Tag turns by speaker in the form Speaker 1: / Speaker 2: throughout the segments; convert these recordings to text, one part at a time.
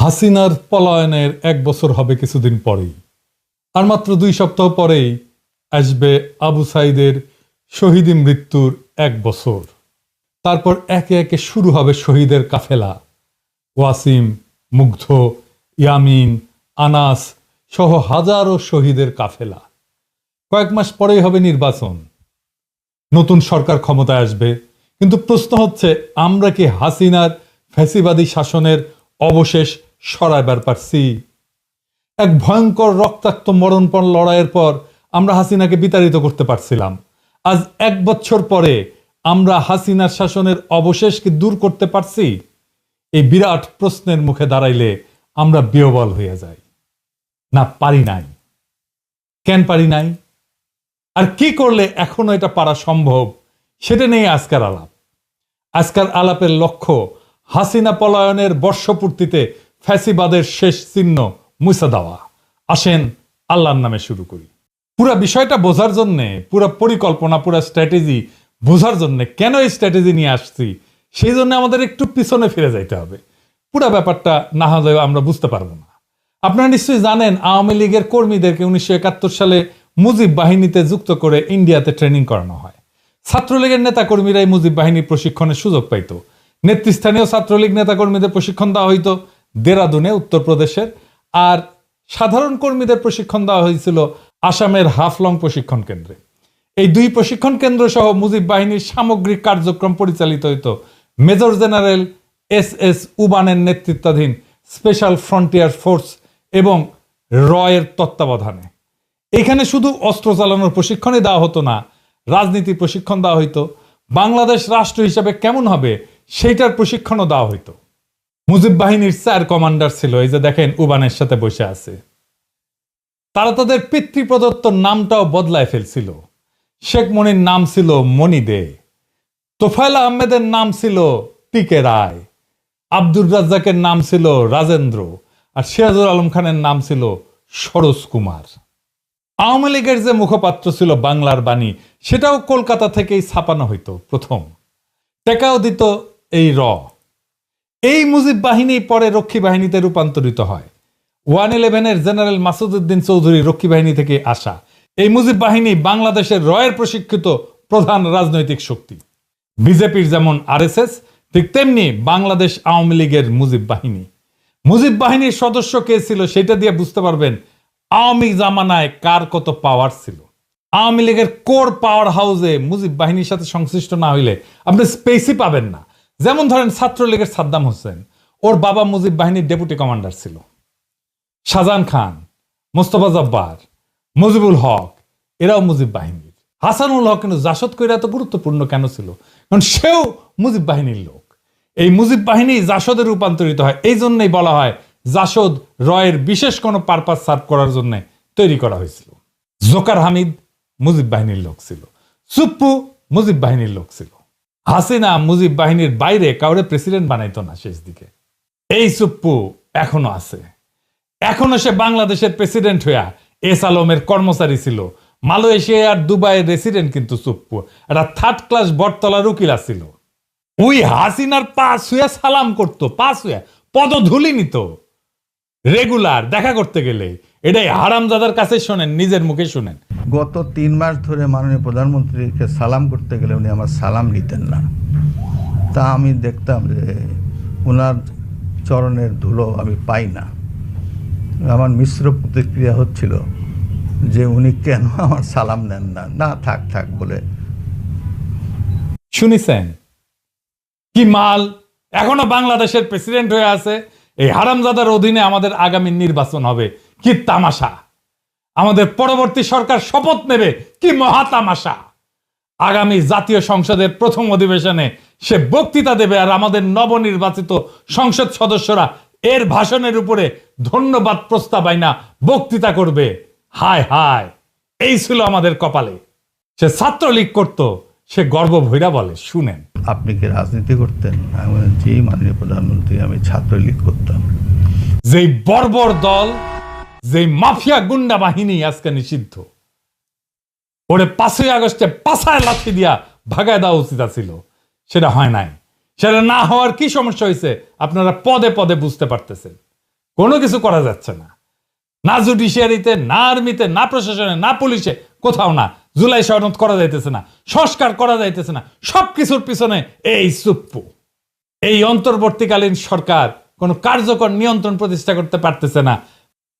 Speaker 1: হাসিনার পলায়নের 1 বছর হবে কিছুদিন পরেই, আর মাত্র 2 সপ্তাহ পরেই আসবে আবু সাইদের শহীদ মৃত্যুর 1 বছর। তারপর একে একে শুরু হবে শহীদের কাফেলা। ওয়াসিম, মুগ্ধ, ইয়ামিন, আনাস সহ হাজারো শহীদের কাফেলা। কয়েক মাস পরেই হবে নির্বাচন, নতুন সরকার ক্ষমতায় আসবে। কিন্তু প্রশ্ন হচ্ছে, আমরা কি হাসিনার ফ্যাসিবাদী শাসনের অবশেষ সরাইবার পারছি? এক ভয়ঙ্কর রক্তাক্ত মরণপণ লড়াইয়ের পর আমরা হাসিনাকে বিতাড়িত করতে পারছিলাম। আজ 1 বছর পরে আমরা হাসিনার শাসনের অবশেষ কি দূর করতে পারছি? এই বিরাট প্রশ্নের মুখে দাঁড়াইলে আমরা বিহ্বল হয়ে যাই। না, পারি নাই। কেন পারি নাই? আর কি করলে এখনো এটা পারা সম্ভব, সেটা নিয়ে আজকের আলাপ। আজকের আলাপের লক্ষ্য হাসিনা পলায়নের বর্ষপূর্তিতে ফ্যাসিবাদের শেষ চিহ্ন মুছে দেওয়া। আসেন আল্লাহর নামে শুরু করি। পুরা বিষয়টা বোঝার জন্যে, পুরা পরিকল্পনা, পুরা স্ট্র্যাটেজি বোঝার জন্য, কেন এই স্ট্র্যাটেজি নিয়ে আসছি সেই জন্য আমাদের একটু পিছনে ফিরে যাইতে হবে। পুরা ব্যাপারটা না হলে আমরা বুঝতে পারবো না। আপনারা নিশ্চয়ই জানেন, আওয়ামী লীগের কর্মীদেরকে 1971 সালে মুজিব বাহিনীতে যুক্ত করে ইন্ডিয়াতে ট্রেনিং করানো হয়। ছাত্রলীগের নেতাকর্মীরাই মুজিব বাহিনীর প্রশিক্ষণের সুযোগ পাইত। নেতৃস্থানীয় ছাত্রলীগ নেতাকর্মীদের প্রশিক্ষণ দেওয়া হইতো দেরাদুনে, উত্তরপ্রদেশের। আর সাধারণ কর্মীদের প্রশিক্ষণ দেওয়া হয়েছিল আসামের হাফলং প্রশিক্ষণ কেন্দ্রে। এই 2 প্রশিক্ষণ কেন্দ্র সহ মুজিব বাহিনীর সামগ্রিক কার্যক্রম পরিচালিত হইত মেজর জেনারেল SS উবানের নেতৃত্বাধীন স্পেশাল ফ্রন্টিয়ার ফোর্স এবং রয়ের তত্ত্বাবধানে। এখানে শুধু অস্ত্র চালানোর প্রশিক্ষণই দেওয়া হতো না, রাজনীতির প্রশিক্ষণ দেওয়া হইতো। বাংলাদেশ রাষ্ট্র হিসাবে কেমন হবে সেইটার প্রশিক্ষণও দেওয়া হইতো। মুজিব বাহিনীর 4 কমান্ডার ছিল, এই যে দেখেন উবানের সাথে বসে আছে। তারা তাদের পিতৃপ্রদত্ত নামটাও বদলায় ফেলছিল। শেখ মনির নাম ছিল মনি দে, তোফায়েল আহমেদের নাম ছিল টিকে রায়, আব্দুর রাজ্জাকের নাম ছিল রাজেন্দ্র, আর সিরাজুল আলম খানের নাম ছিল সরোজ কুমার। আওয়ামী লীগের যে মুখপাত্র ছিল বাংলার বাণী, সেটাও কলকাতা থেকেই ছাপানো হইতো প্রথম। টেকাও দিত এই এই মুজিব বাহিনী পরে রক্ষী বাহিনীতে রূপান্তরিত হয়। 111-এর জেনারেল মাসুদউদ্দিন চৌধুরী রক্ষী বাহিনী থেকে আসা। এই মুজিব বাহিনী বাংলাদেশের রয়ের প্রশিক্ষিত প্রধান রাজনৈতিক শক্তি। বিজেপির যেমন RSS, ঠিক তেমনি বাংলাদেশ আওয়ামী লীগের মুজিব বাহিনী। মুজিব বাহিনীর সদস্য কে ছিল সেটা দিয়ে বুঝতে পারবেন আওয়ামী জামানায় কার কত পাওয়ার ছিল। আওয়ামী লীগের কোর পাওয়ার হাউসে মুজিব বাহিনীর সাথে সংশ্লিষ্ট না হইলে আপনি স্পেসই পাবেন না। যেমন ধরেন ছাত্রলীগের সাদ্দাম হোসেন, ওর বাবা মুজিব বাহিনীর ডেপুটি কমান্ডার ছিল। শাহজাহান খান, মোস্তফা জব্বার, মুজিবুল হক, এরাও মুজিব বাহিনীর। হাসানুল হক কিন্তু জাসদ কইরা এত গুরুত্বপূর্ণ কেন ছিল? কারণ সেও মুজিব বাহিনীর লোক। এই মুজিব বাহিনী জাসদে রূপান্তরিত হয়। এই জন্যই বলা হয় জাসদ রয়ের বিশেষ কোনো পারপাস সার্ভ করার জন্য তৈরি করা হয়েছিল। জোকার হামিদ মুজিব বাহিনীর লোক ছিল, সুপ্পু মুজিব বাহিনীর লোক ছিল। হাসিনা মুজিব বাহিনীর বাইরে কাউরে প্রেসিডেন্ট বানাইতো না শেষ দিকে। এই সুপ্পু এখনো আছে, এখনো সে বাংলাদেশের প্রেসিডেন্ট হইয়া এস আলমের কর্মচারী ছিল। মালয়েশিয়া আর দুবাইয়ের রেসিডেন্ট কিন্তু সুপ্পু একটা 3rd ক্লাস বটতলার উকিল ছিল। ওই হাসিনার পাশ হইয়া সালাম করতো, পাশ হইয়া পদধূলি নিত রেগুলার দেখা করতে গেলে। এটাই হারামজাদার কাছে শোনেন, নিজের মুখে শুনেন।
Speaker 2: গত 3 মাস ধরে মাননীয় প্রধানমন্ত্রীকে সালাম করতে গেলে উনি আমার সালাম নিতেন না। তা আমি দেখতাম যে ওনার চরণের ধুলো আমি পাই না। আমার মিশ্র প্রতিক্রিয়া হচ্ছিল যে উনি কেন আমার সালাম নেন না। না, থাক থাক বলে।
Speaker 1: শুনিছেন কি মাল? এখনো বাংলাদেশের প্রেসিডেন্ট হয়ে আছে। এই হারামজাদার অধীনে আমাদের আগামী নির্বাচন হবে। কি তামাশা! আমাদের পরবর্তী সরকার শপথ নেবে, কি মহা তামাশা! আগামী জাতীয় সংসদের প্রথম অধিবেশনে সে বক্তৃতা দেবে, আর আমাদের নবনির্বাচিত সংসদ সদস্যরা এর ভাষণের উপরে ধন্যবাদ প্রস্তাব আইনা বক্তৃতা করবে। হায় হায়, এই ছিল আমাদের কপালে। সে ছাত্রলীগ করত, সে গর্ব ভৈরা বলে, শুনেন।
Speaker 2: আপনি কি রাজনীতি করতেন? আমি বললাম, জি মাননীয় প্রধানমন্ত্রী, আমি ছাত্রলীগ করতাম।
Speaker 1: যেই বর্বর দল, যেই মাফিয়া গুন্ডা বাহিনী আজকে নিষিদ্ধ, ওরে 5ই আগস্টে পাছায় লাথি দিয়া ভাগায় দেওয়া উচিত ছিল। সেটা হয় নাই। সেটা না হওয়ার কি সমস্যা হয়েছে আপনারা পদে পদে বুঝতে পারতেছেন। কোনো কিছু করা যাচ্ছে না, না জুডিশিয়ারিতে, না আর্মিতে, না প্রশাসনে, না পুলিশে, কোথাও না। জুলাই সনদ করা যাইতেছে না, সংস্কার করা যাইতেছে না, সবকিছুর পিছনে এই সুপ্পু। এই অন্তর্বর্তীকালীন সরকার কোনো কার্যকর নিয়ন্ত্রণ প্রতিষ্ঠা করতে পারতেছে না।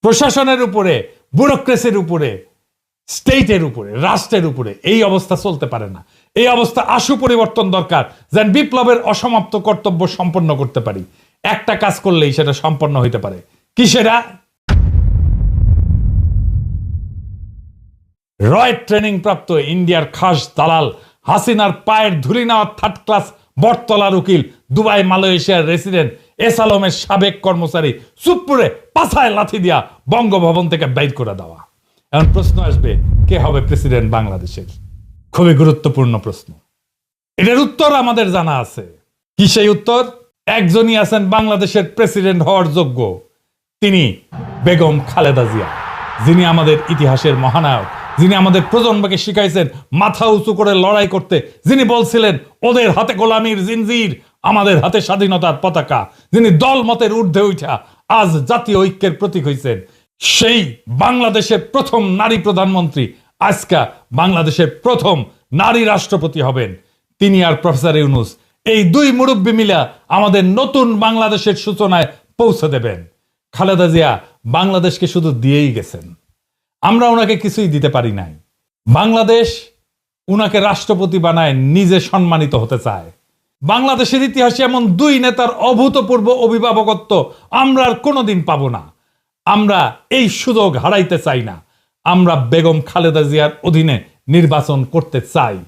Speaker 1: প্রশাসনের উপরে, ব্যুরোক্রেসির উপরে, স্টেটের উপরে, রাষ্ট্রের উপরে এই অবস্থা চলতে পারে না। এই অবস্থা আশু পরিবর্তন দরকার, যেন বিপ্লবের অসমাপ্ত কর্তব্য সম্পন্ন করতে পারি। একটা কাজ করলেই সেটা সম্পন্ন হইতে পারে। কি সেটা? রয়ের ট্রেনিং প্রাপ্ত ইন্ডিয়ার খাস দালাল, হাসিনার পায়ের ধুলি নেওয়া থার্ড ক্লাস বটতলার উকিল, দুবাই মালয়েশিয়ার রেসিডেন্ট এস আলমের সাবেক কর্মচারী সুপ্পুরে পাছায় লাথি দিয়া বঙ্গভবন থেকে বাইর করে দেওয়া। এখন প্রশ্ন আসবে, কে হবে প্রেসিডেন্ট বাংলাদেশের? খুবই গুরুত্বপূর্ণ প্রশ্ন। এটার উত্তর আমাদের জানা আছে। কি সেই উত্তর? একজনই আছেন বাংলাদেশের প্রেসিডেন্ট হওয়ার যোগ্য, তিনি বেগম খালেদা জিয়া, যিনি আমাদের ইতিহাসের মহানায়ক, যিনি আমাদের প্রজন্মকে শিখাইছেন মাথা উঁচু করে লড়াই করতে, যিনি বলছিলেন ওদের হাতে গোলামির জিনজির, আমাদের হাতে স্বাধীনতার পতাকা, যিনি দল মতের ঊর্ধ্বে উঠা আজ জাতীয় ঐক্যের প্রতীক হইছেন। সেই বাংলাদেশের প্রথম নারী প্রধানমন্ত্রী, আজকা বাংলাদেশের প্রথম নারী রাষ্ট্রপতি হবেন। তিনি আর প্রফেসর ইউনূস, এই দুই মুরব্বী মিলা আমাদের নতুন বাংলাদেশের সূচনায় পৌঁছে দেবেন। খালেদা জিয়া বাংলাদেশকে শুধু দিয়েই গেছেন, আমরা ওনাকে কিছুই দিতে পারি নাই। বাংলাদেশ উনাকে রাষ্ট্রপতি বানায় নিজে সম্মানিত হতে চায়। বাংলাদেশের ইতিহাসে এমন দুই নেতার অভূতপূর্ব অভিভাবকত্ব আমরা আর কোনোদিন পাবো না। আমরা এই সুযোগ হারাইতে চাই না। আমরা বেগম খালেদা জিয়ার অধীনে নির্বাচন করতে চাই।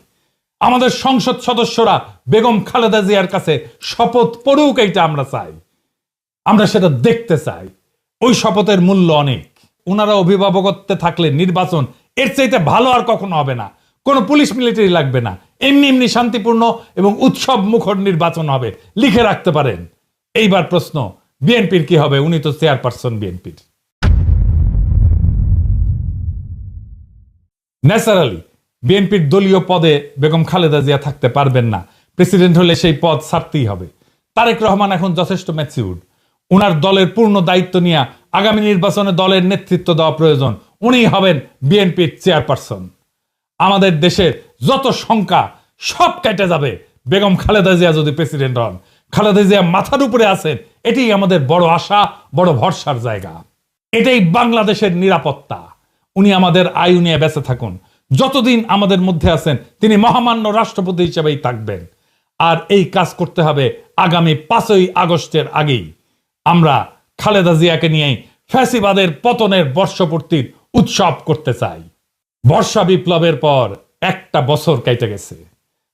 Speaker 1: আমাদের সংসদ সদস্যরা বেগম খালেদা জিয়ার কাছে শপথ পড়ুক, এইটা আমরা চাই। আমরা সেটা দেখতে চাই। ওই শপথের মূল্য অনেক। ওনারা অভিভাবকত্বে থাকলে নির্বাচন এর চাইতে ভালো আর কখনো হবে না। কোনো পুলিশ মিলিটারি লাগবে না, এমনি এমনি শান্তিপূর্ণ এবং উৎসব মুখর নির্বাচন হবে, লিখে রাখতে পারেন। এইবার প্রশ্ন, বিএনপির কি হবে? উনি তো চেয়ারপারসন বিএনপির। ন্যাচারালি বিএনপির দলীয় পদে বেগম খালেদা জিয়া থাকতে পারবেন না। প্রেসিডেন্ট হলে সেই পদ ছাড়তেই হবে। তারেক রহমান এখন যথেষ্ট ম্যাচিউরড। উনার দলের পূর্ণ দায়িত্ব নিয়ে আগামী নির্বাচনে দলের নেতৃত্ব দেওয়া প্রয়োজন। উনি হবেন বিএনপির চেয়ারপারসন। আমাদের দেশের যত শঙ্কা সব কেটে যাবে বেগম খালেদা জিয়া যদি প্রেসিডেন্ট হন। খালেদা জিয়া মাথার উপরে আছেন, এটাই আমাদের বড় আশা, বড় ভরসার জায়গা। এটাই বাংলাদেশের নিরাপত্তা। উনি আমাদের আয়ু নিয়ে বেঁচে থাকুন। যতদিন আমাদের মধ্যে আছেন তিনি মহামান্য রাষ্ট্রপতি হিসেবেই থাকবেন। আর এই কাজ করতে হবে আগামী 5ই আগস্টের আগেই। আমরা খালেদা জিয়াকে নিয়েই ফ্যাসিবাদের পতনের বর্ষপূর্তির উৎসব করতে চাই। বর্ষা বিপ্লবের পর একটা বছর কেটে গেছে।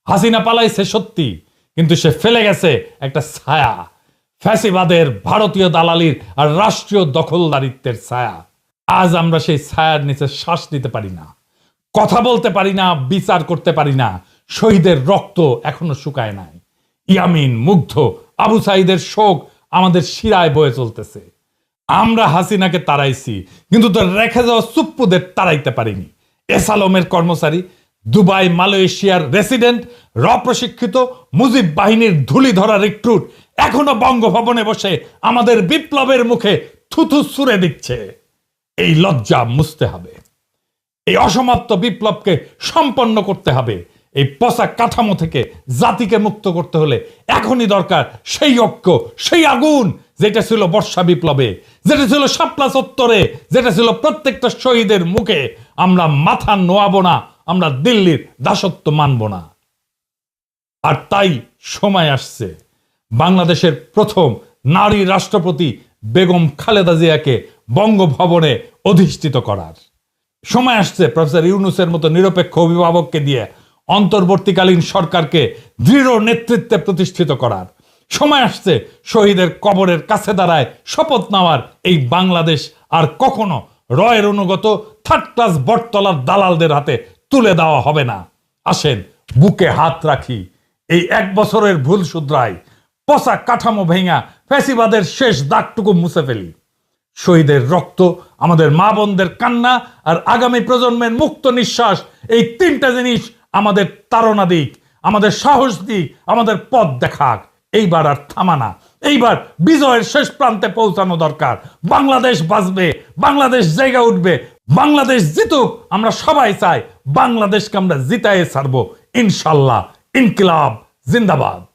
Speaker 1: হাসিনা পালাইছে সত্যি, কিন্তু সে ফেলে গেছে একটা ছায়া, ফ্যাসিবাদের ভারতীয় দালালির আর রাষ্ট্রীয় দখলদারিত্বের ছায়া। আজ আমরা সেই ছায়ার নিচে শ্বাস নিতে পারি না, কথা বলতে পারি না, বিচার করতে পারি না। শহীদের রক্ত এখনো শুকায় নাই। ইয়ামিন, মুগ্ধ, আবু সাইদের শোক আমাদের শিরায় বয়ে চলতেছে। আমরা হাসিনাকে তাড়াইছি, কিন্তু তো রেখে যাওয়া সুপ্পুদের তাড়াইতে পারিনি। এস আলমের কর্মচারী, দুবাই মালয়েশিয়ার রেসিডেন্ট, প্রশিক্ষিত মুজিব বাহিনীর ধুলি ধরা রিক্রুট এখনো বঙ্গভবনে বসে আমাদের বিপ্লবের মুখে থুথু ছুঁড়ে দিচ্ছে। এই লজ্জা মুছতে হবে। এই অসমাপ্ত বিপ্লবকে সম্পন্ন করতে হবে। এই পচা কাঠামো থেকে জাতিকে মুক্ত করতে হলে এখনই দরকার সেই ঐক্য, সেই আগুন যেটা ছিল বর্ষা বিপ্লবে, যেটা ছিল শাপলা চত্বরে, যেটা ছিল প্রত্যেকটা শহীদের মুখে। আমরা মাথা নোয়াবো না, আমরা দিল্লির দাসত্ব মানব না। আর তাই সময় আসছে বাংলাদেশের প্রথম নারী রাষ্ট্রপতি বেগম খালেদা জিয়াকে বঙ্গভবনে অধিষ্ঠিত করার। সময় আসছে প্রফেসর ইউনূসের মতো নিরপেক্ষ অভিভাবককে দিয়ে অন্তর্বর্তীকালীন সরকারকে দৃঢ় নেতৃত্বে প্রতিষ্ঠিত করার। সময় আসছে শহীদের কবরের কাছে দাঁড়ায় শপথ নেওয়ার। এই বাংলাদেশ আর কখনো রয়ের অনুগত থার্ড ক্লাস বটতলার দালালদের হাতে তুলে দেওয়া হবে না। আসেন বুকে হাত রাখি, এই 1 বছরের ভুল শুধরাই, পচা কাঠামো ভেঙা ফ্যাসিবাদের শেষ দাগটুকু মুছে ফেলি। শহীদের রক্ত, আমাদের মা বোনদের কান্না আর আগামী প্রজন্মের মুক্ত নিঃশ্বাস, এই 3টা জিনিস আমাদের তাড়না দিক, আমাদের সাহস দিক, আমাদের পথ দেখাক। এইবার আর থামানা। এইবার বিজয়ের শেষ প্রান্তে পৌঁছানো দরকার। বাংলাদেশ বাঁচবে, বাংলাদেশ জায়গা উঠবে, বাংলাদেশ জিতুক। আমরা সবাই চাই বাংলাদেশকে আমরা জিতায়ে ছাড়বো ইনশাল্লাহ। ইনকিলাব জিন্দাবাদ।